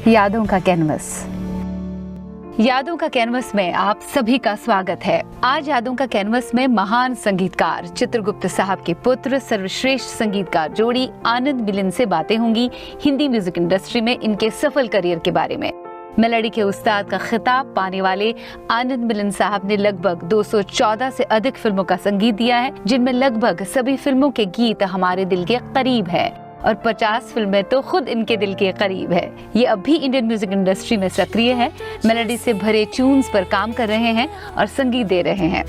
यादों का कैनवस। यादों का कैनवस में आप सभी का स्वागत है। आज यादों का कैनवस में महान संगीतकार चित्रगुप्त साहब के पुत्र सर्वश्रेष्ठ संगीतकार जोड़ी आनंद मिलिंद से बातें होंगी हिंदी म्यूजिक इंडस्ट्री में इनके सफल करियर के बारे में। मेलोडी के उस्ताद का खिताब पाने वाले आनंद मिलिंद साहब ने लगभग 214 से अधिक फिल्मों का संगीत दिया है, जिनमें लगभग सभी फिल्मों के गीत हमारे दिल के करीब है और 50 फिल्में तो खुद इनके दिल के करीब है। ये अब भी इंडियन म्यूजिक इंडस्ट्री में सक्रिय है, मेलोडी से भरे ट्यून्स पर काम कर रहे हैं और संगीत दे रहे हैं।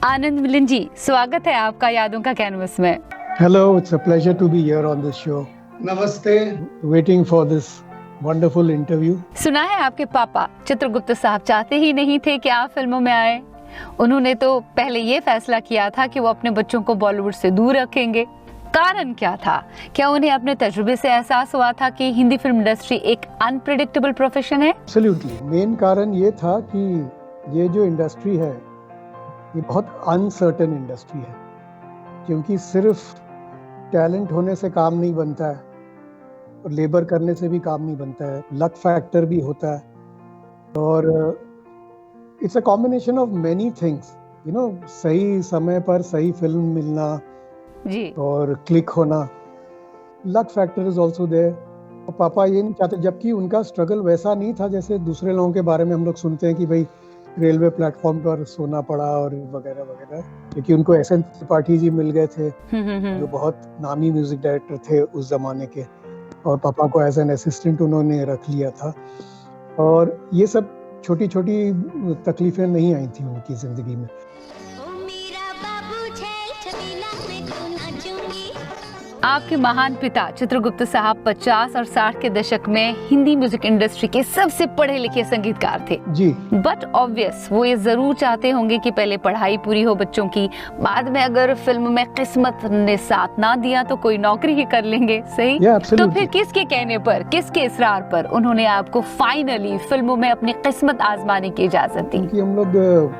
आनंद मिलिंद जी, स्वागत है आपका यादों का कैनवस में। Hello, it's a pleasure to be here on this show. नमस्ते। Waiting for this wonderful interview. सुना है आपके पापा चित्रगुप्त साहब चाहते ही नहीं थे कि आप फिल्मों में आए। उन्होंने तो पहले ये फैसला किया था कि वो अपने बच्चों को बॉलीवुड से दूर रखेंगे। कारण क्या था? क्या उन्हें अपने तजुर्बे से एहसास हुआ था कि हिंदी फिल्म इंडस्ट्री एक अनप्रेडिक्टेबल प्रोफेशन है? एब्सोल्युटली। मेन कारण ये था कि ये जो इंडस्ट्री है ये बहुत अनसर्टेन इंडस्ट्री है, क्योंकि सिर्फ टैलेंट होने से काम नहीं बनता है और लेबर करने से भी काम नहीं बनता है, लक फैक्टर भी होता है और it's a combination of many things, you know. सही समय पर सही फिल्म मिलना जी और क्लिक होना, luck factor is also there. और पापा ये नहीं चाहते, जबकि उनका स्ट्रगल वैसा नहीं था जैसे दूसरे लोगों के बारे में हम लोग सुनते हैं कि भाई रेलवे प्लेटफॉर्म पर सोना पड़ा और वगैरह वगैरह, क्योंकि उनको एस.एन. त्रिपाठी जी मिल गए थे जो बहुत नामी म्यूजिक डायरेक्टर थे उस जमाने के, और पापा को एज एन असिस्टेंट उन्होंने रख लिया था। और ये सब छोटी छोटी तकलीफें नहीं आई थी उनकी जिंदगी में। आपके महान पिता चित्रगुप्त साहब 50 और 60 के दशक में हिंदी म्यूजिक इंडस्ट्री के सबसे पढ़े लिखे संगीतकार थे जी। बट ऑब्वियस वो ये जरूर चाहते होंगे कि पहले पढ़ाई पूरी हो बच्चों की, बाद में अगर फिल्म में किस्मत ने साथ ना दिया तो कोई नौकरी ही कर लेंगे, सही? तो फिर किसके कहने पर, किसके इसरार पर उन्होंने आपको फाइनली फिल्मों में अपनी किस्मत आजमाने की इजाजत दी? क्योंकि हम लोग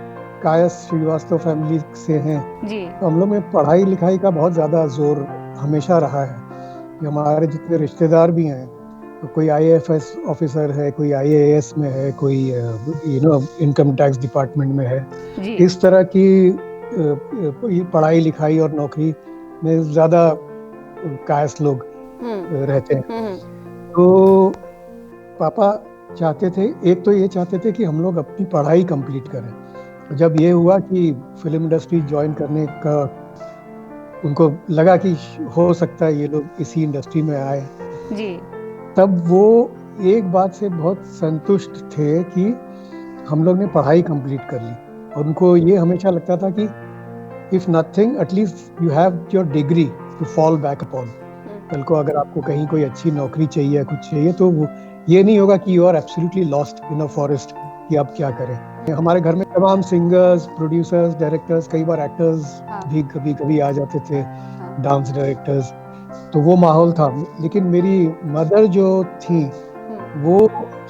कायस श्रीवास्तव फैमिली से हैं जी, तो हम लोग में पढ़ाई लिखाई का बहुत ज्यादा जोर हमेशा रहा है। कि हमारे जितने रिश्तेदार भी हैं, तो कोई आईएएस ऑफिसर है, कोई आईएएस में है, कोई इनकम टैक्स डिपार्टमेंट में है। इस तरह की पढ़ाई लिखाई और नौकरी में ज्यादा कायस लोग रहते हैं। तो पापा चाहते थे, एक तो ये चाहते थे कि हम लोग अपनी पढ़ाई कंप्लीट करें। जब ये हुआ कि फिल्म इंडस्ट्री ज्वाइन करने का उनको लगा कि हो सकता है ये लोग इसी इंडस्ट्री में आए जी, तब वो एक बात से बहुत संतुष्ट थे कि हम लोग ने पढ़ाई कंप्लीट कर ली। और उनको ये हमेशा लगता था कि if nothing at least you have your degree to fall back upon. कल को अगर आपको कहीं कोई अच्छी नौकरी चाहिए, कुछ चाहिए, तो वो ये नहीं होगा कि you are absolutely lost in a forest कि आप क्या करें। हमारे घर में तमाम सिंगर्स, प्रोड्यूसर्स, डायरेक्टर्स, कई बार एक्टर्स भी कभी कभी आ जाते थे, डांस डायरेक्टर्स, तो वो माहौल था। लेकिन मेरी मदर जो थी वो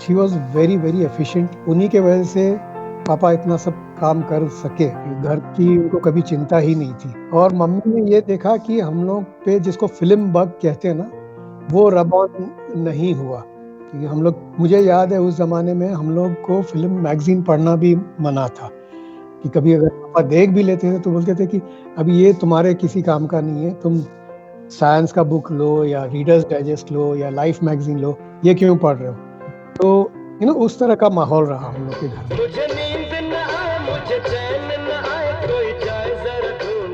she was very very efficient. उन्हीं के वजह से पापा इतना सब काम कर सके, घर की उनको कभी चिंता ही नहीं थी। और मम्मी ने ये देखा कि हम लोग पे, जिसको फिल्म बग कहते हैं ना, वो रब ऑन नहीं हुआ। क्योंकि हम लोग, मुझे याद है उस जमाने में हम लोग को फिल्म मैगजीन पढ़ना भी मना था, कि कभी अगर पापा देख भी लेते थे तो बोलते थे कि अभी ये तुम्हारे किसी काम का नहीं है, तुम साइंस का बुक लो या रीडर्स डाइजेस्ट लो या लाइफ मैगजीन लो, ये क्यों पढ़ रहे हो। तो उस तरह का माहौल रहा हम लोग के घर में।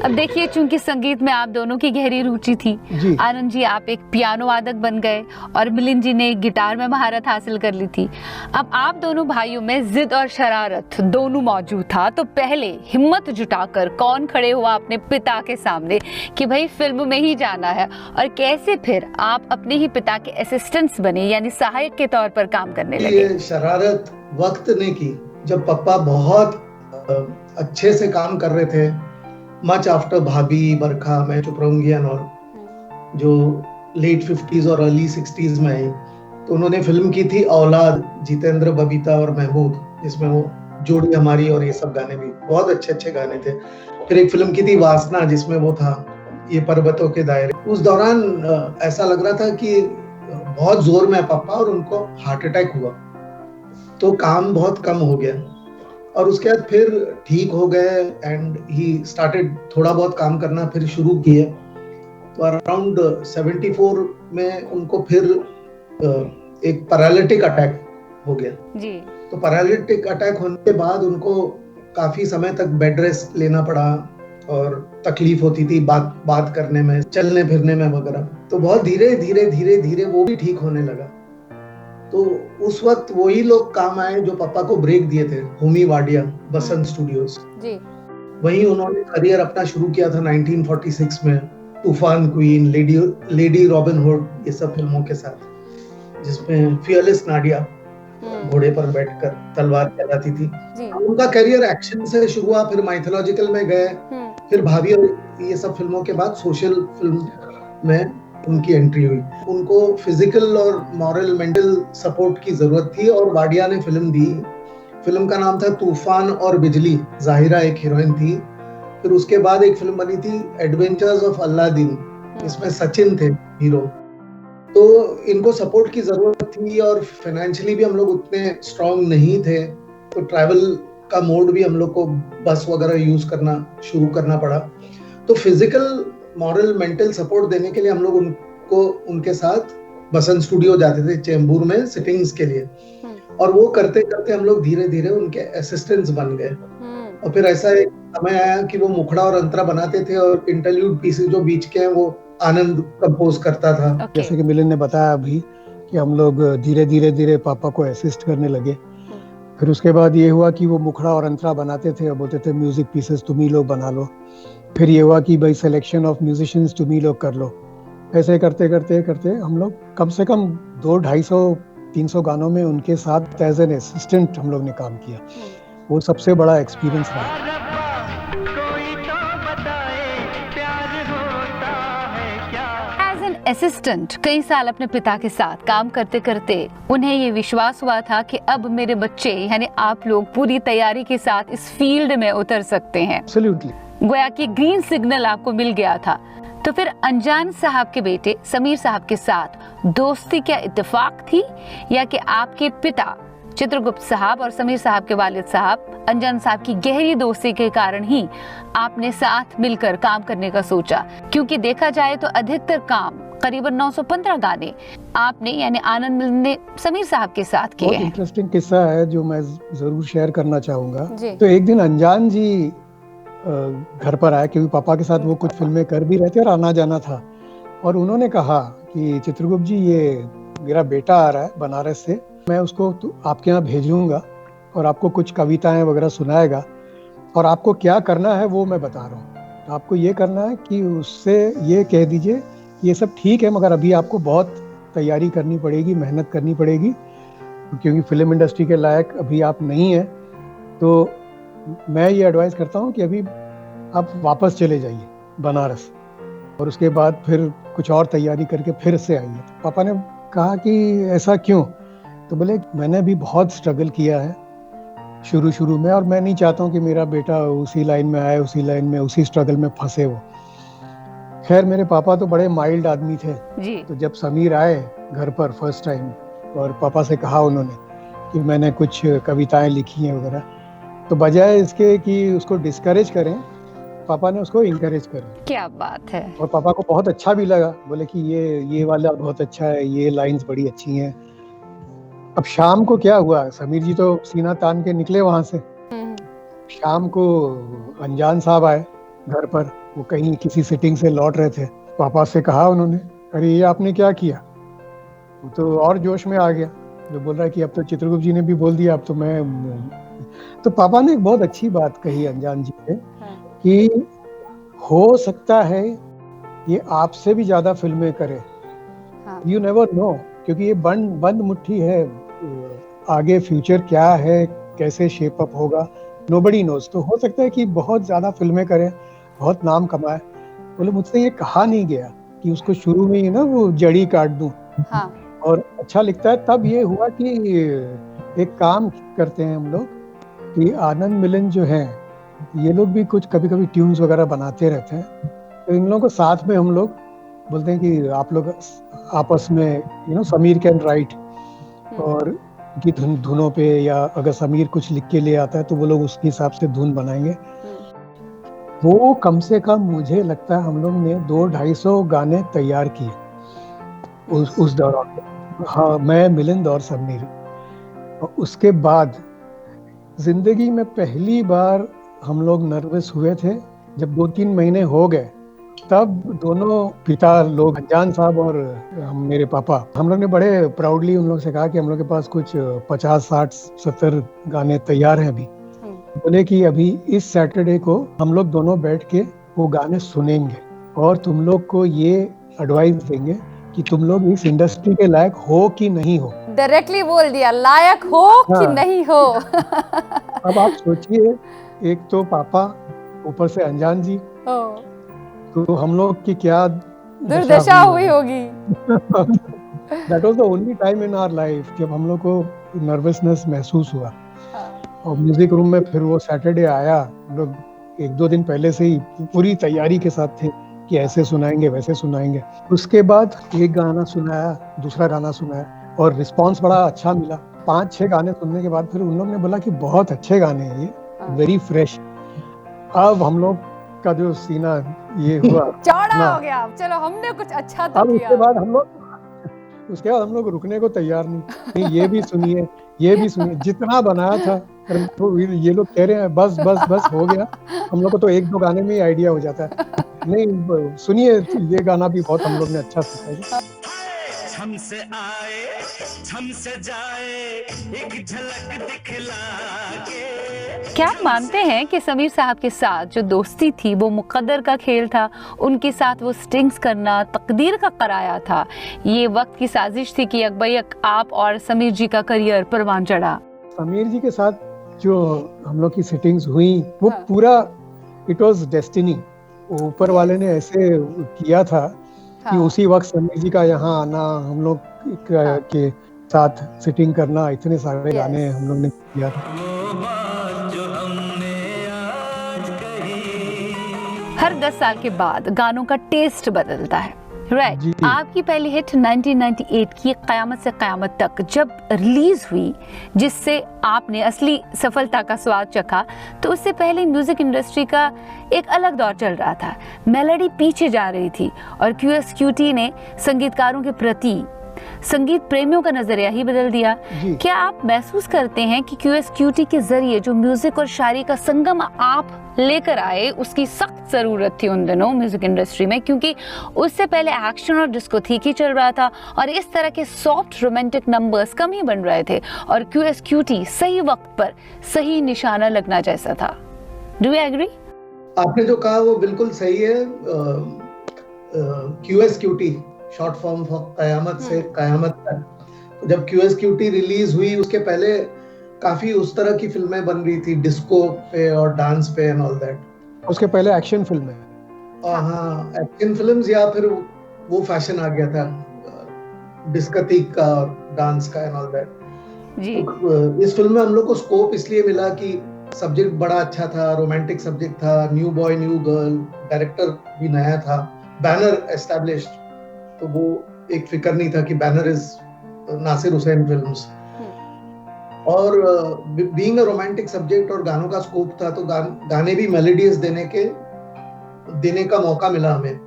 अब देखिए, चूंकि संगीत में आप दोनों की गहरी रुचि थी, आनंद जी आप एक पियानो वादक बन गए और मिलिंद जी ने गिटार में महारत हासिल कर ली थी। अब आप दोनों भाइयों में जिद और शरारत दोनों मौजूद था, तो पहले हिम्मत जुटाकर कौन खड़े हुआ अपने पिता के सामने कि भाई फिल्म में ही जाना है, और कैसे फिर आप अपने ही पिता के असिस्टेंट्स बने, यानी सहायक के तौर पर काम करने लगे? ये शरारत वक्त ने की, जब पापा बहुत अच्छे से काम कर रहे थे। मच आफ्टर भाभी, बरखा, मैं चुप रहूंगी एंड ऑल, जो लेट 50s और अर्ली 60s में आई, तो उन्होंने फिल्म की थी औलाद, जितेंद्र, बबीता और महमूद, जिसमें वो जोड़ी हमारी और ये सब गाने भी बहुत अच्छे अच्छे गाने थे। फिर एक फिल्म की थी वासना, जिसमें वो था ये पर्वतों के दायरे। उस दौरान ऐसा लग रहा था कि बहुत जोर में है पापा और उनको हार्ट अटैक हुआ, तो काम बहुत कम हो गया और उसके बाद फिर ठीक हो गए एंड ही स्टार्टेड थोड़ा बहुत काम करना फिर शुरू किए। तो अराउंड 74 में उनको फिर एक पैरालिटिक अटैक हो गया जी। तो पैरालिटिक अटैक होने के बाद उनको काफी समय तक बेड रेस्ट लेना पड़ा और तकलीफ होती थी बात करने में, चलने फिरने में वगैरह। तो बहुत धीरे धीरे धीरे धीरे वो भी ठीक होने लगा। तो उस वक्त वही लोग काम आए जो पापा को ब्रेक दिए थे, होमी वाडिया, बसंत स्टूडियोज जी। वहीं उन्होंने करियर अपना शुरू किया था 1946 में, तूफान क्वीन, लेडी रॉबिन हुड, ये सब फिल्मों के साथ, जिसमें फियरलेस नाडिया घोड़े पर बैठकर तलवार चलाती थी। उनका करियर एक्शन से शुरू हुआ, फिर माइथोलॉजिकल में गए, फिर भाभी और ये सब फिल्मों के बाद सोशल फिल्म में उनकी एंट्री हुई। उनको फिजिकल और मॉरल मेंटल सपोर्ट की जरूरत थी और वाडिया ने फिल्म दी। फिल्म का नाम था तूफान और बिजली, जाहिरा एक हीरोइन थी। फिर उसके बाद एक फिल्म बनी थी एडवेंचर्स ऑफ अल्लादीन, इसमें सचिन थे हीरो। तो इनको सपोर्ट की जरूरत थी और फाइनेंशियली भी हम लोग उतने स्ट्रांग नहीं थे, तो ट्रैवल का मोड भी हम लोग को बस वगैरह यूज करना शुरू करना पड़ा। तो फिजिकल मॉरल मेंटल सपोर्ट देने के लिए हम लोग उनको उनके साथ बसंत स्टूडियो जाते थे चेंबूर में सिटिंग्स के लिए, और वो करते करते हम लोग धीरे धीरे उनके असिस्टेंट्स बन गए। और फिर ऐसा एक समय आया कि वो मुखड़ा और अंतरा बनाते थे और इंटरल्यूड पीसेस जो बीच के हैं वो आनंद कंपोज करता था। जैसे कि मिलिंद ने बताया अभी कि हम लोग धीरे धीरे धीरे पापा को असिस्ट करने लगे। फिर उसके बाद ये हुआ कि वो मुखड़ा और अंतरा बनाते थे और बोलते थे म्यूजिक पीसेस तुम ही लोग बना लो। फिर ये हुआ कि भाई सिलेक्शन ऑफ म्यूजिशियंस तुम ही लोग कर लो। ऐसे करते करते करते हम लोग कम से कम 200-250-300 गानों में उनके साथ एज एन असिस्टेंट हम लोग ने काम किया। वो सबसे बड़ा एक्सपीरियंस रहा। असिस्टेंट कई साल अपने पिता के साथ काम करते करते उन्हें ये विश्वास हुआ था कि अब मेरे बच्चे यानी आप लोग पूरी तैयारी के साथ इस फील्ड में उतर सकते हैं। एब्सोल्युटली। गोया कि ग्रीन सिग्नल आपको मिल गया था। तो फिर अनजान साहब के बेटे समीर साहब के साथ दोस्ती क्या इत्तेफाक थी, या कि आपके पिता चित्रगुप्त साहब और समीर साहब के वालिद साहब अनजान साहब की गहरी दोस्ती के कारण ही आपने साथ मिलकर काम करने का सोचा? क्योंकि देखा जाए तो अधिकतर काम, करीबन 915 गाने आपने यानी आनंद मिलन ने समीर साहब के साथ किए हैं। बहुत इंटरेस्टिंग किस्सा है जो मैं जरूर शेयर करना चाहूंगा। तो एक दिन अनजान जी घर पर आए, क्योंकि पापा के साथ वो कुछ फिल्में कर भी रहे थे और आना जाना था, और उन्होंने कहा कि चित्रगुप्त जी ये मेरा बेटा आ रहा है बनारस से, मैं उसको आपके यहाँ भेजूंगा और आपको कुछ कविताएं वगैरह सुनाएगा, और आपको क्या करना है वो मैं बता रहा हूँ। आपको ये करना है कि उससे ये कह दीजिए ये सब ठीक है मगर अभी आपको बहुत तैयारी करनी पड़ेगी, मेहनत करनी पड़ेगी, क्योंकि फिल्म इंडस्ट्री के लायक अभी आप नहीं हैं। तो मैं ये एडवाइस करता हूँ कि अभी आप वापस चले जाइए बनारस और उसके बाद फिर कुछ और तैयारी करके फिर से आइए। तो पापा ने कहा कि ऐसा क्यों? तो बोले मैंने भी बहुत स्ट्रगल किया है शुरू में, और मैं नहीं चाहता हूँ कि मेरा बेटा उसी लाइन में आए, उसी लाइन में उसी स्ट्रगल में फंसे वो। खैर मेरे पापा तो बड़े माइल्ड आदमी थे जी। तो जब समीर आए घर पर फर्स्ट टाइम और पापा से कहा उन्होंने कि मैंने कुछ कविताएं लिखी हैं वगैरह, तो बजाय इसके कि उसको डिस्करेज करें, पापा ने उसको इंकरेज करा। क्या बात है। और पापा को बहुत अच्छा भी लगा, बोले कि ये वाला बहुत अच्छा है, ये लाइंस बड़ी अच्छी हैं। अब शाम को क्या हुआ, समीर जी तो सीना तान के निकले वहां से। शाम को अनजान साहब आए घर पर, वो कहीं किसी सिटिंग से लौट रहे थे। पापा से कहा उन्होंने, अरे ये आपने क्या किया? वो तो और जोश में आ गया, जो बोल रहा है कि अब तो चित्रगुप्त जी ने भी बोल दिया, अब तो मैं। तो पापा ने एक बहुत अच्छी बात कही अनजान जी से कि हो सकता है ये आपसे भी ज्यादा फिल्में करे, यू नेवर नो, क्योंकि ये बंद मुट्ठी है, आगे फ्यूचर क्या है, कैसे शेप अप होगा, नोबडी नोज। तो हो सकता है कि बहुत ज्यादा फिल्में करे, बहुत नाम कमाए। बोले मुझसे ये कहा नहीं गया कि उसको शुरू में ही ना वो जड़ी काट दूं। और अच्छा लिखता है। तब ये हुआ कि एक काम करते हैं हम लोग कि आनंद मिलन जो है ये लोग भी कुछ कभी कभी ट्यून्स वगैरह बनाते रहते हैं, तो इन लोगों को साथ में हम लोग बोलते हैं कि आप लोग आपस में समीर कैन राइट, और की धुनों पे, या अगर समीर कुछ लिख के ले आता है तो वो लोग उसके हिसाब से धुन बनाएंगे। वो कम से कम मुझे लगता है हम लोग ने 200-250 गाने तैयार किए उस दौरान। हाँ, मैं, मिलिंद और समीर। और उसके बाद जिंदगी में पहली बार हम लोग नर्वस हुए थे जब 2-3 महीने हो गए, तब दोनों पिता लोग, अनजान साहब और मेरे पापा, हम लोग ने बड़े प्राउडली उन लोग से कहा कि हम लोग के पास कुछ 50, 60, 70 गाने तैयार हैं अभी। बोले कि अभी इस सैटरडे को हम लोग दोनों बैठ के वो गाने सुनेंगे और तुम लोग को ये एडवाइस देंगे कि तुम लोग इस इंडस्ट्री के लायक हो कि नहीं हो। डायरेक्टली बोल दिया, लायक हो कि नहीं हो। अब आप सोचिए, एक तो पापा, ऊपर से अनजान जी, तो हम लोग की क्या दुर्दशा हुई होगी। That was the only time in our life जब हम लोग को नर्वसनेस महसूस हुआ। और म्यूजिक रूम में फिर वो सैटरडे आया, हम लोग 1-2 दिन पहले से ही पूरी तैयारी के साथ थे कि ऐसे सुनाएंगे वैसे सुनाएंगे। उसके बाद एक गाना सुनाया, दूसरा गाना सुनाया और रिस्पांस बड़ा अच्छा मिला। 5-6 गाने सुनने के बाद फिर उन लोग ने बोला कि बहुत अच्छे गाने हैं ये, वेरी फ्रेश। अब हम लोग का जो सीना ये हुआ चौड़ा हो गया, चलो हमने कुछ अच्छा तो किया। उसके बाद हम लोग रुकने को तैयार नहीं, ये भी सुनिए, ये भी सुनिए, जितना बनाया था। तो ये लोग कह रहे हैं बस बस बस हो गया। हम लोग को तो 1-2 गाने में ही आइडिया हो जाता है, नहीं सुनिए ये गाना भी बहुत हम लोग ने अच्छा सीखा है। हमसे आए, हमसे जाए, एक झलक दिखला के। क्या आप मानते हैं कि समीर साहब के साथ जो दोस्ती थी वो मुकद्दर का खेल था? उनके साथ वो स्टिंग्स करना तकदीर का कराया था? ये वक्त की साजिश थी कि अकबैक आप और समीर जी का करियर परवान चढ़ा? समीर जी के साथ जो हम लोग की सेटिंग्स हुई वो पूरा इट वाज डेस्टिनी। ऊपर वाले ने ऐसे किया था कि उसी वक्त समीर जी का यहाँ आना, हम लोग के साथ सिटिंग करना, इतने सारे गाने हम लोग ने किया था। हर 10 साल के बाद गानों का टेस्ट बदलता है, राइट? आपकी पहली हिट 1998 की क़यामत से क़यामत तक जब रिलीज हुई, जिससे आपने असली सफलता का स्वाद चखा, तो उससे पहले म्यूजिक इंडस्ट्री का एक अलग दौर चल रहा था। मेलोडी पीछे जा रही थी और QSQT ने संगीतकारों के प्रति, संगीत प्रेमियों का नजरिया ही बदल दिया। क्या आप महसूस करते हैं कि QSQT के जरिए जो म्यूजिक और शायरी का संगम आप लेकर आए, उसकी सख्त जरूरत थी उन दिनों म्यूजिक इंडस्ट्री में, क्योंकि उससे पहले एक्शन और डिस्कोथेकी चल रहा था और इस तरह के सॉफ्ट रोमांटिक नंबर्स कम ही बन रहे थे और QSQT सही वक्त पर सही निशाना लगना जैसा था। Do you agree? आपने जो कहा वो बिल्कुल सही है। QSQT short form for Qayamat Se Qayamat तक। जब QSQT रिलीज हुई उसके पहले काफी उस तरह की फिल्में बन रही थी, डिस्को पे और डांस पे एंड ऑल दैट। उसके पहले एक्शन फिल्में, हाँ, एक्शन फिल्म्स, या फिर वो फैशन आ गया था डिस्कोथेक का और डांस का एंड ऑल दैट। इस फिल्म में हम लोग को स्कोप इसलिए मिला कि सब्जेक्ट बड़ा अच्छा था, रोमांटिक सब्जेक्ट था, new boy new girl, director भी नया था, बैनर एस्टैब्लिश्ड, तो वो एक फिक्र नहीं था कि banner is Nasir Hussain films. और बीइंग अ रोमांटिक सब्जेक्ट और गानों का स्कोप था, तो गाने भी मेलोडीज देने का मौका मिला हमें।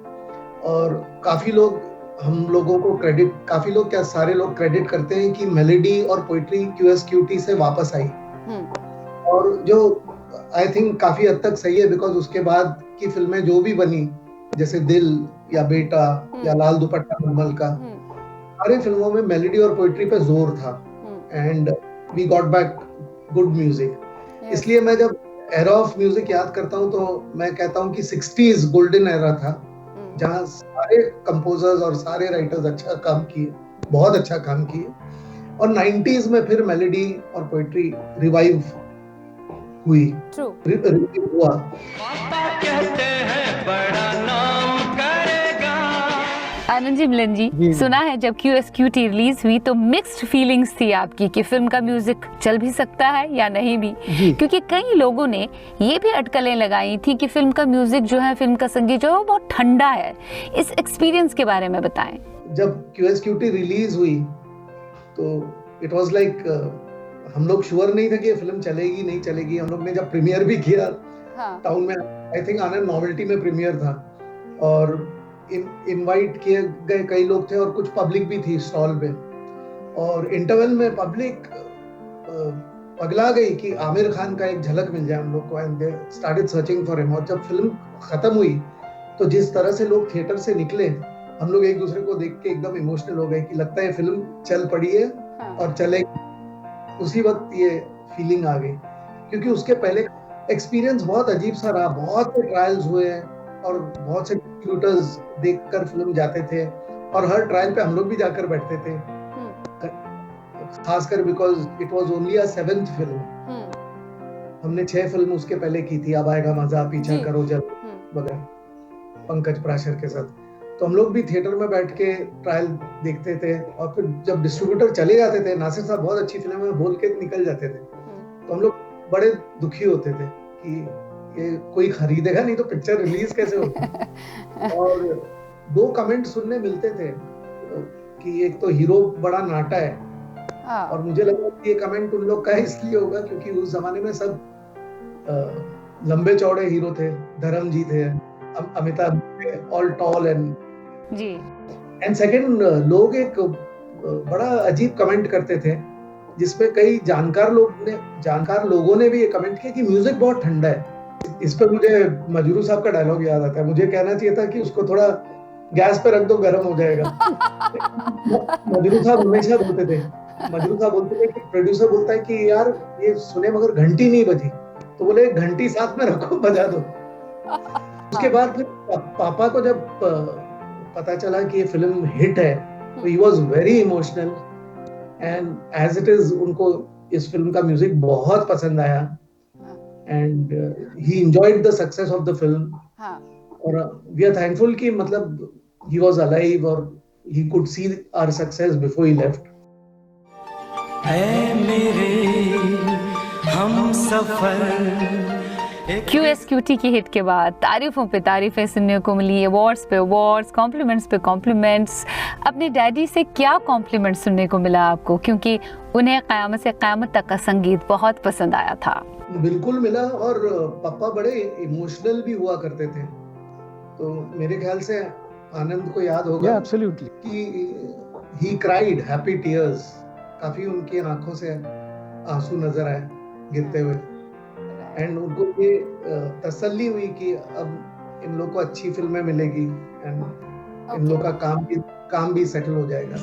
और काफी लोग हम लोगों को क्रेडिट, काफी लोग क्या सारे लोग क्रेडिट करते हैं कि मेलोडी और पोइट्री QSQT से वापस आई, और जो आई थिंक काफी हद तक सही है, बिकॉज उसके बाद की फिल्में जो भी बनी, जैसे दिल या बेटा या लाल दुपट्टा मलमल का, सारी फिल्मों में मेलोडी और पोइट्री पे जोर था and we got back good music. इसलिए मैं जब एरा ऑफ म्यूजिक याद करता हूँ तो मैं कहता हूँ कि 60s गोल्डन एरा था, जहाँ सारे कंपोजर्स और सारे राइटर्स अच्छा काम किए, बहुत अच्छा काम किए। और 90s में फिर मेलोडी और पोइट्री रिवाइव हुई, रिवाइव हुआ। आनंद जी, मिलन जी, जी। सुना है जब QSQT रिलीज हुई तो मिक्स्ड फीलिंग्स थी आपकी कि फिल्म का म्यूजिक चल भी सकता है या नहीं भी, जी। क्योंकि कई लोगों ने ये भी अटकलें लगाई थी कि फिल्म का म्यूजिक जो है, फिल्म का संगीत जो है वो बहुत ठंडा है। इस एक्सपीरियंस के बारे में बताएं। जब QSQT रिलीज हुई तो इट वाज लाइक हम लोग श्योर नहीं थे कि ये फिल्म चलेगी नहीं चलेगी। हम लोग ने जब प्रीमियर भी किया टाउन में, आई थिंक आनंद नोवेल्टी में प्रीमियर था, और इनवाइट किए गए कई लोग थे और कुछ पब्लिक भी थी स्टॉल पे, और इंटरवल में पब्लिक पगला गई कि आमिर खान का एक झलक मिल जाए हम लोग को, and they started searching for him. और जब फिल्म खत्म हुई तो जिस तरह से लोग थिएटर से निकले, हम लोग एक दूसरे को देख के एकदम इमोशनल हो गए कि लगता है फिल्म चल पड़ी है और चलेगी। उसी वक्त ये फीलिंग आ गई, क्योंकि उसके पहले एक्सपीरियंस बहुत अजीब सा रहा। बहुत से ट्रायल्स हुए हैं और बहुत से डिस्ट्रीब्यूटर्स देखकर फिल्म जाते थे, और हर ट्रायल पे हम लोग भी जाकर बैठते थे, खासकर because it was only a 7th film. हमने 6 फिल्म उसके पहले की थी, अब आएगा मजा, पीछा करो जल वगैरह, पंकज प्राशर के साथ। तो हम लोग भी थिएटर में बैठ के ट्रायल देखते थे, और फिर जब डिस्ट्रीब्यूटर चले जाते थे, नासिर साहब बहुत अच्छी फिल्म है बोल के निकल जाते थे, तो हम लोग बड़े दुखी होते थे कि ये कोई खरीदेगा नहीं तो पिक्चर रिलीज कैसे होगी। और 2 कमेंट सुनने मिलते थे कि एक तो हीरो बड़ा नाटा है, और मुझे लगा कि ये कमेंट उन लोग का इसलिए होगा क्योंकि उस जमाने में सब लंबे चौड़े हीरो थे, धर्म जी थे, अमिताभ थे, ऑल टॉल एंड सेकंड लोग एक बड़ा अजीब कमेंट करते थे जिसमें कई जानकार लोगों ने भी ये कमेंट किया कि म्यूजिक बहुत ठंडा है। इस पर मुझे मजरू साहब का डायलॉग याद आता है, मुझे कहना चाहिए था कि उसको थोड़ा गैस पे रख दो, गर्म हो जाएगा। मजरू साहब हमेशा बोलते थे कि प्रोड्यूसर बोलता है कि यार ये सुने मगर घंटी नहीं बजी, तो बोले घंटी साथ में रखो, बजा दो। उसके बाद फिर पापा को जब पता चला कि ये फिल्म हिट है तो he was very emotional, and as it is उनको इस फिल्म का म्यूजिक बहुत पसंद आया, and he enjoyed the success of the film. और वी आर थैंकफुल कि मतलब ही वाज अलाइव और he could see our success before he left. है मेरे हम सफर। QSQT की हिट के बाद तारीफों पे तारीफें सुनने को मिली, अवार्ड्स पे अवार्ड्स, कॉम्प्लीमेंट्स पे कॉम्प्लीमेंट्स। अपने डैडी से क्या कॉम्प्लीमेंट सुनने को मिला आपको, क्योंकि उन्हें क़यामत से क़यामत तक का संगीत बहुत पसंद आया था? बिल्कुल मिला, और पापा बड़े इमोशनल भी हुआ करते थे, तो मेरे ख्याल से आनंद को याद होगा एब्सोल्युटली कि ही क्राइड हैप्पी टीयर्स, काफी उनकी आंखों से आंसू नजर आए गिरते हुए, एंड उनको ये तसल्ली हुई कि अब इन लोग को अच्छी फिल्में मिलेगी, एंड इन लोग का काम भी सेटल हो जाएगा।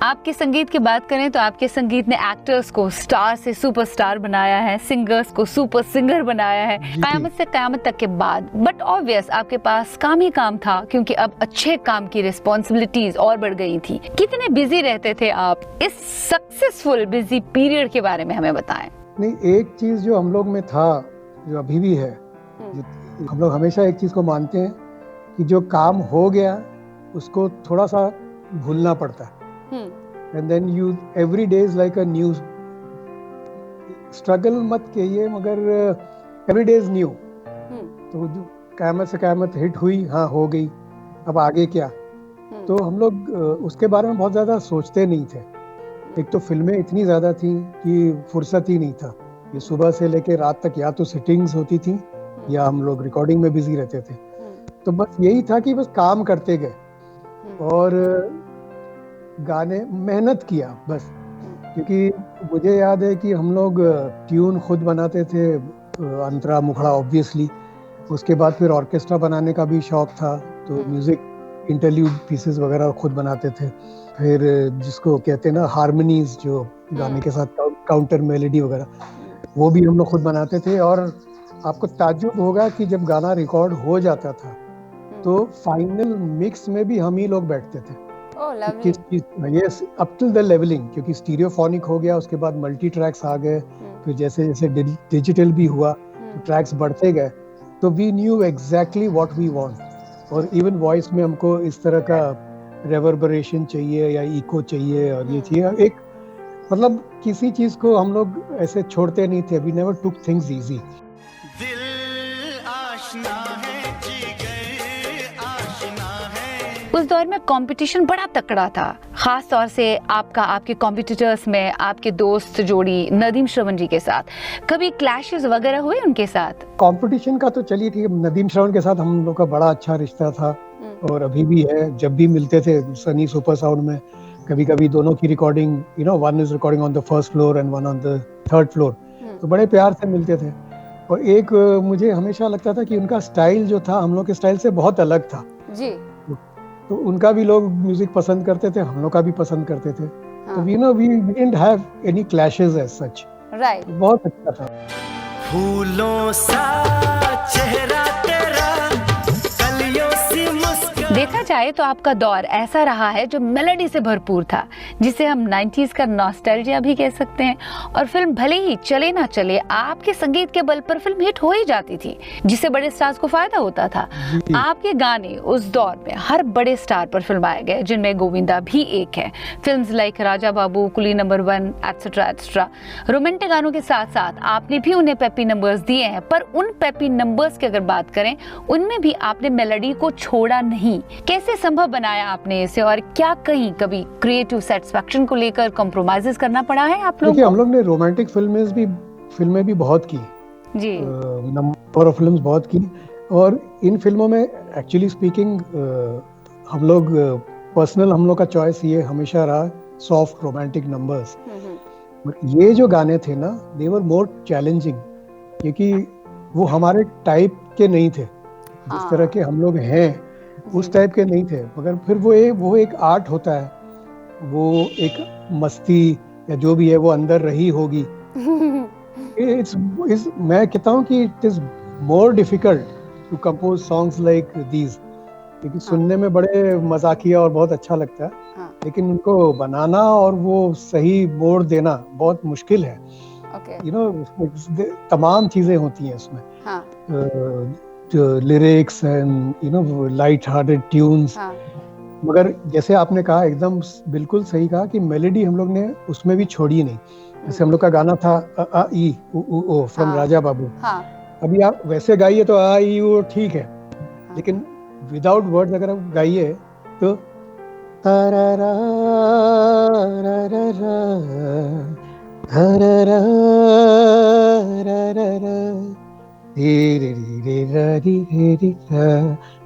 आपके संगीत की बात करें तो आपके संगीत ने एक्टर्स को स्टार से सुपरस्टार बनाया है, सिंगर्स को सुपर सिंगर बनाया है क़यामत से क़यामत तक के बाद। बट ऑब्वियस आपके पास काम ही काम था, क्योंकि अब अच्छे काम की रिस्पॉन्सिबिलिटीज और बढ़ गई थी। कितने बिजी रहते थे आप? इस सक्सेसफुल बिजी पीरियड के बारे में हमें बताएं। नहीं, एक चीज जो हम लोग में था, जो अभी भी है, हम लोग हमेशा एक चीज को मानते हैं कि जो काम हो गया उसको थोड़ा सा भूलना पड़ता है, and then you every day is like a new struggle मत कहिए, मगर every day is new। तो जो क़यामत से क़यामत हिट हुई, हाँ हो गई, अब आगे क्या? तो हम लोग उसके बारे में बहुत ज़्यादा सोचते नहीं थे। एक तो फिल्में इतनी ज़्यादा थी कि फुर्सत ही नहीं था। ये सुबह से लेके रात तक या तो सिटिंग्स होती थी या हम लोग रिकॉर्डिंग में बिजी रहते थे। तो बस यही था कि बस काम करते गए और गाने मेहनत किया बस। क्योंकि मुझे याद है कि हम लोग ट्यून खुद बनाते थे, अंतरा मुखड़ा ऑब्वियसली, उसके बाद फिर ऑर्केस्ट्रा बनाने का भी शौक था, तो म्यूजिक इंटरल्यूड पीसेस वगैरह खुद बनाते थे। फिर जिसको कहते हैं ना हार्मनीज, जो गाने के साथ काउंटर मेलोडी वगैरह, वो भी हम लोग खुद बनाते थे। और आपको ताज्जुब होगा कि जब गाना रिकॉर्ड हो जाता था तो फाइनल मिक्स में भी हम ही लोग बैठते थे। किस चीज, yes, up till the levelling, क्योंकि स्टीरियोफोनिक हो गया, उसके बाद मल्टी ट्रैक्स आ गए, फिर जैसे जैसे डिजिटल भी हुआ तो ट्रैक्स बढ़ते गए, तो we knew exactly what we want. और इवन वॉइस में हमको इस तरह का रेवर्बरेशन चाहिए या इको चाहिए और ये चाहिए, एक मतलब किसी चीज को हम लोग ऐसे छोड़ते नहीं थे। We never took things easy. Dil Aashna है, जिगर आशना है। उस दौर में कंपटीशन बड़ा तकड़ा था, खास तौर से आपके कॉम्पिटिटर्स में आपके दोस्त जोड़ी नदीम श्रवण जी के साथ। कभी क्लैशेस वगैरह हुए उनके साथ? कंपटीशन का तो चलिए ठीक है, नदीम श्रवण के साथ हम लोग का बड़ा अच्छा रिश्ता था और अभी भी है। जब भी मिलते थे सनी सुपर साउंड में, कभी कभी दोनों की recording, you know, one is recording on the first floor and one on the third floor, तो बड़े प्यार से मिलते थे। और एक मुझे हमेशा लगता था कि उनका स्टाइल जो था हम लोग के स्टाइल से बहुत अलग था जी। तो उनका भी लोग म्यूजिक पसंद करते थे, हम लोग का भी पसंद करते थे। तो we didn't have any clashes as such. Right. बहुत अच्छा था। फूलों सा चेहरा तेरा, कलियों सी मुस्कान। देखा जाए तो आपका दौर ऐसा रहा है जो मेलोडी से भरपूर था, जिसे हम 90s का नॉस्टैल्जिया भी कह सकते हैं। और फिल्म भले ही चले ना चले, आपके संगीत के बल पर फिल्म हिट हो ही जाती थी, जिससे बड़े स्टार्स को फायदा होता था। आपके गाने उस दौर में हर बड़े स्टार पर फिल्माए गए, जिनमें गोविंदा भी एक है। फिल्म्स लाइक राजा बाबू, कुली नंबर 1, एटसेट्रा एटसेट्रा। रोमांटिक गानों के साथ साथ आपने भी उन्हें पेपी नंबर्स दिए हैं, पर उन पेपी नंबर्स की अगर बात करें, उनमें भी आपने मेलोडी को छोड़ा नहीं। कैसे संभव बनाया आपने इसे, और क्या कहीं कभी क्रिएटिव सेटिस्फैक्शन को लेकर कॉम्प्रोमाइजेस करना पड़ा है आप लोगों को? हम लोग ने रोमांटिक फिल्में भी बहुत की जी, नंबर ऑफ फिल्म्स बहुत की। और इन फिल्मों में एक्चुअली स्पीकिंग हम लोग पर्सनल, हम लोग का चॉइस ये हमेशा रहा सॉफ्ट रोमांटिक नंबर्स। ये जो गाने थे ना, दे वर मोर चैलेंजिंग, क्योंकि वो हमारे टाइप के नहीं थे। जिस तरह के हम लोग हैं उस टाइप के नहीं थे, मगर फिर वो एक आर्ट होता है, वो एक मस्ती या जो भी है वो अंदर रही होगी। मैं कहता हूँ कि it is more difficult to compose songs like these, क्योंकि सुनने में बड़े मजाकिया और बहुत अच्छा लगता है, लेकिन उनको बनाना और वो सही मोड़ देना बहुत मुश्किल है। यू नो, तमाम चीजें होती हैं उसमें, lyrics and you know light hearted tunes. मगर जैसे आपने कहा, एकदम बिल्कुल सही कहा कि मेलोडी हम लोग ने उसमें भी छोड़ी नहीं। जैसे हम लोग का गाना था अ आ ई उ ऊ ओ फ्रॉम राजा बाबू। अभी आप वैसे गाइए तो आ ई उ ठीक है, लेकिन विदाउट वर्ड्स अगर आप गाइए तो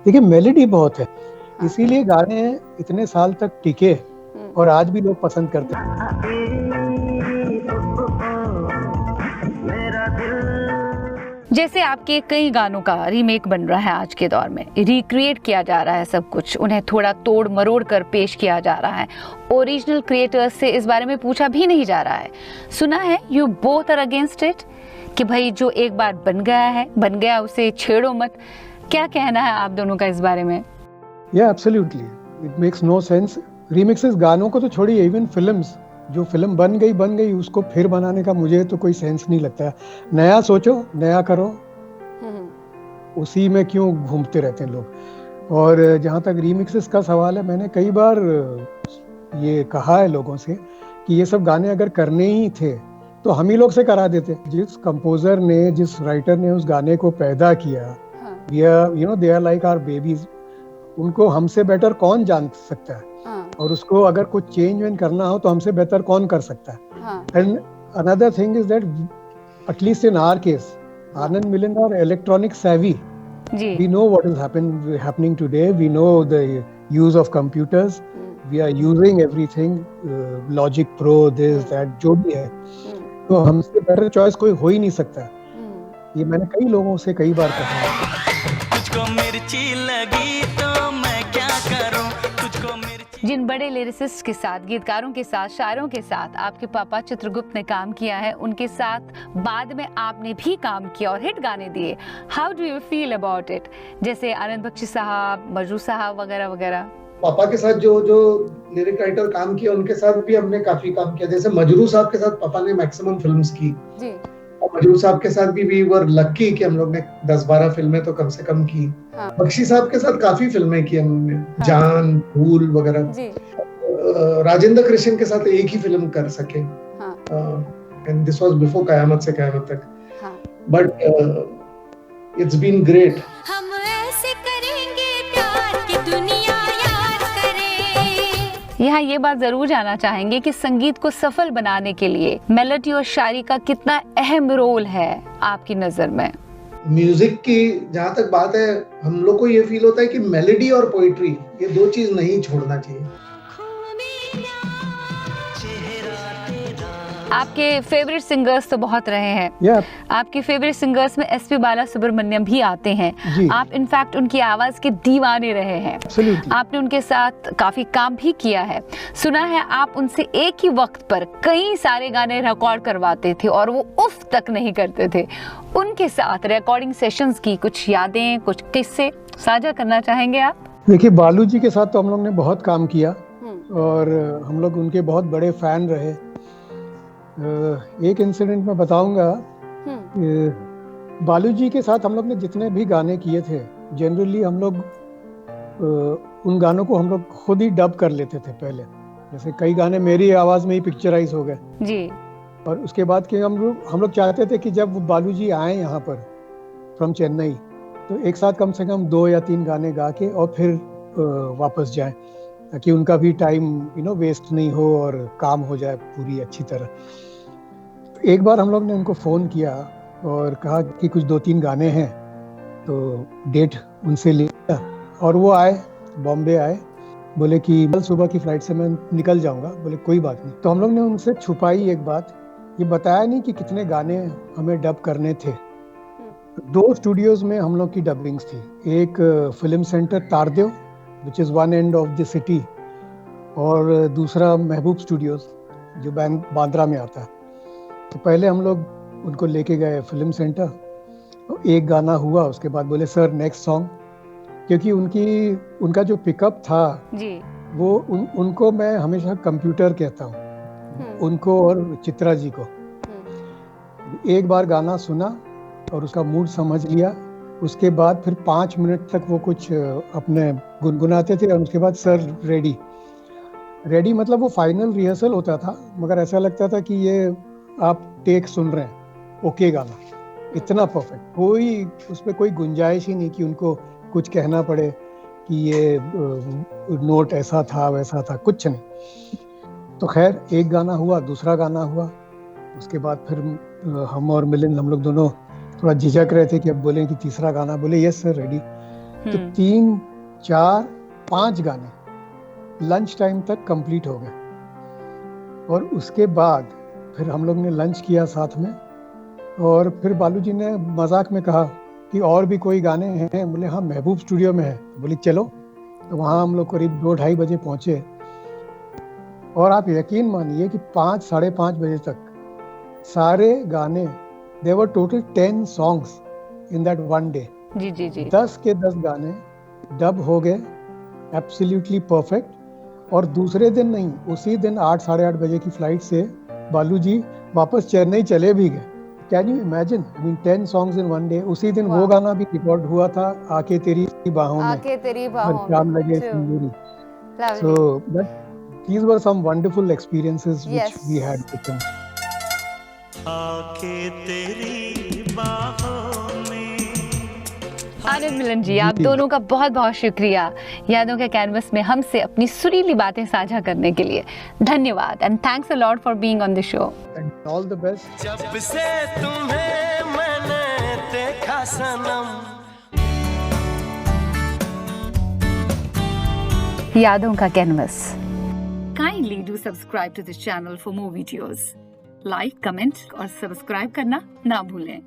देखिए मेलोडी बहुत है, इसीलिए गाने इतने साल तक टिके और आज भी लोग पसंद करते हैं। जैसे आपके कई गानों का रीमेक बन रहा है आज के दौर में, रिक्रिएट किया जा रहा है सब कुछ, उन्हें थोड़ा तोड़ मरोड़ कर पेश किया जा रहा है। ओरिजिनल क्रिएटर्स से इस बारे में पूछा भी नहीं जा रहा है। सुना है you both are against it, कि भाई जो एक बार बन गया उसे छेड़ो मत। क्या कहना है आप दोनों का इस बारे में? या absolutely, it makes no sense. Remixes गानों को तो छोड़िए, इवन फिल्म्स, जो फिल्म बन गई उसको फिर बनाने का मुझे तो कोई सेंस नहीं लगता है। नया सोचो, नया करो, उसी में क्यों घूमते रहते हैं लोग। और जहाँ तक रीमिक्सेस का सवाल है, मैंने कई बार ये कहा है लोगों से कि ये सब गाने अगर करने ही थे तो हम ही लोग से करा देते। जिस कंपोजर ने, जिस राइटर ने उस गाने को पैदा किया, they are like our babies, उनको हमसे बेटर कौन जान सकता है। और उसको अगर कुछ चेंज वेंज करना हो तो हमसे बेहतर कौन कर सकता है। And another thing is that at least in our case, Anand Milind are electronic savvy. We know what is happening today. We know the use of computers. We are using everything, Logic Pro, this, that, जो भी है। तो हमसे better choice कोई हो ही नहीं सकता। ये मैंने कई लोगों से कई बार कहा है। तुझको मिर्ची लगी तो मैं क्या करूं, तुझको मिर्ची। जिन बड़े लिरिसिस्ट के साथ, गीतकारों के साथ, शायरों के साथ आपके पापा चित्रगुप्त ने काम किया है, उनके साथ बाद में आपने भी काम किया और हिट गाने दिए। How do you feel about it? जैसे आनंद बख्शी साहब, मजरू साहब वगैरह वगैरह। पापा के साथ जो लिरिक राइटर काम किया, उनके साथ भी हमने काफी काम किया। जैसे मजरू साहब के साथ पापा ने मैक्सिमम फिल्म्स की। और मजूर साहब के साथ भी वी वर लकी कि हम लोग ने 10-12 फिल्में तो कम से कम की। हाँ। बख्शी साहब के साथ काफी फिल्में की हमने, हाँ। जान, भूल वगैरह। जी। राजेंद्र कृष्ण के साथ एक ही फिल्म कर सके, हाँ। And this was before Qayamat Se Qayamat Tak. हाँ। But it's been great. हम ऐसे करेंगे प्यार कि दुनिया याद करे। यहाँ ये बात जरूर जानना चाहेंगे कि संगीत को सफल बनाने के लिए मेलोडी और शायरी का कितना अहम रोल है आपकी नजर में? म्यूजिक की जहाँ तक बात है, हम लोग को ये फील होता है कि मेलोडी और पोइट्री, ये दो चीज नहीं छोड़ना चाहिए। आपके फेवरेट सिंगर्स तो बहुत रहे हैं। Yeah. आपके फेवरेट सिंगर्स में एसपी बालासुब्रमण्यम भी आते हैं। जी। आप इनफैक्ट उनकी आवाज के दीवाने रहे हैं। Absolutely. आपने उनके साथ काफी काम भी किया है। सुना है आप उनसे एक ही वक्त पर कई सारे गाने रिकॉर्ड करवाते थे और वो उफ तक नहीं करते थे। उनके साथ रिकॉर्डिंग सेशंस की कुछ यादें, कुछ किस्से साझा करना चाहेंगे आप? देखिए, बालू जी के साथ तो हम लोग ने बहुत काम किया और हम लोग उनके बहुत बड़े फैन रहे। एक इंसिडेंट मैं बताऊंगा। बालू जी के साथ हम लोग ने जितने भी गाने किए थे, जनरली हम लोग उन गानों को हम लोग खुद ही डब कर लेते थे पहले। जैसे कई गाने मेरी आवाज में ही पिक्चराइज हो गए जी। और उसके बाद कि हम लोग चाहते थे कि जब बालू जी आए यहाँ पर फ्रॉम चेन्नई, तो एक साथ कम से कम 2 या 3 गाने गा के और फिर वापस जाएं, ताकि उनका भी टाइम वेस्ट नहीं हो और काम हो जाए पूरी अच्छी तरह। एक बार हम लोग ने उनको फ़ोन किया और कहा कि कुछ 2-3 गाने हैं, तो डेट उनसे लिया और वो आए, बॉम्बे आए। बोले कि कल सुबह की फ़्लाइट से मैं निकल जाऊंगा। बोले कोई बात नहीं। तो हम लोग ने उनसे छुपाई एक बात, ये बताया नहीं कि कितने गाने हमें डब करने थे। 2 स्टूडियोज़ में हम लोग की डबिंग्स थी। एक film centre Tardeo, which is one end of the city, और दूसरा महबूब स्टूडियोज़ जो बांद्रा में आता है। तो पहले हम लोग उनको लेके गए फिल्म सेंटर, तो एक गाना हुआ, उसके बाद बोले सर नेक्स्ट सॉन्ग, क्योंकि उनका जो पिकअप था जी। वो उनको मैं हमेशा कंप्यूटर कहता हूँ, उनको और चित्रा जी को। एक बार गाना सुना और उसका मूड समझ लिया, उसके बाद फिर 5 मिनट तक वो कुछ अपने गुनगुनाते थे और उसके बाद सर रेडी मतलब वो फाइनल रिहर्सल होता था, मगर ऐसा लगता था कि ये आप टेक सुन रहे हैं, ओके गाना, इतना परफेक्ट, कोई उसमें कोई गुंजाइश ही नहीं कि उनको कुछ कहना पड़े कि ये नोट ऐसा था वैसा था, कुछ नहीं। तो खैर एक गाना हुआ, दूसरा गाना हुआ, उसके बाद फिर हम और मिलिंद हम लोग दोनों थोड़ा झिझक रहे थे कि अब बोलें कि तीसरा गाना। बोले यस सर रेडी। तो 3, 4, 5 गाने लंच टाइम तक कंप्लीट हो गए और उसके बाद फिर हम लोग ने लंच किया साथ में और फिर बालू जी ने मजाक में कहा कि और भी कोई गाने हैं। बोले हाँ महबूब स्टूडियो में है। तो बोले चलो। तो वहाँ हम लोग करीब 2-2:30 बजे पहुँचे और आप यकीन मानिए कि 5, साढ़े 5 बजे तक सारे गाने, there were total 10 songs in that one day। जी जी जी। 10 के 10 गाने डब हो गए, एब्सोल्युटली परफेक्ट। और दूसरे दिन नहीं, उसी दिन 8, साढ़े 8 बजे की फ्लाइट से बालू जी वापस चेन्नई चले भी गए। Can you imagine? I mean 10 songs in one day. उसी दिन वो गाना भी रिकॉर्ड हुआ था, आके तेरी बाहों में, आके तेरी बाहों में, शाम लगे सिंदूरी। So these were some wonderful experiences which we had with them। आके तेरी बाहों में। आनंद मिलन जी, आप दोनों का बहुत बहुत शुक्रिया यादों के कैनवस में हमसे अपनी सुरीली बातें साझा करने के लिए। धन्यवाद and thanks a lot for being on the show. And all the best। जब से तुम्हें मैंने देखा सनम। यादों का canvas. Kindly do subscribe to this channel for more videos. Like, comment और सब्सक्राइब करना ना भूलें।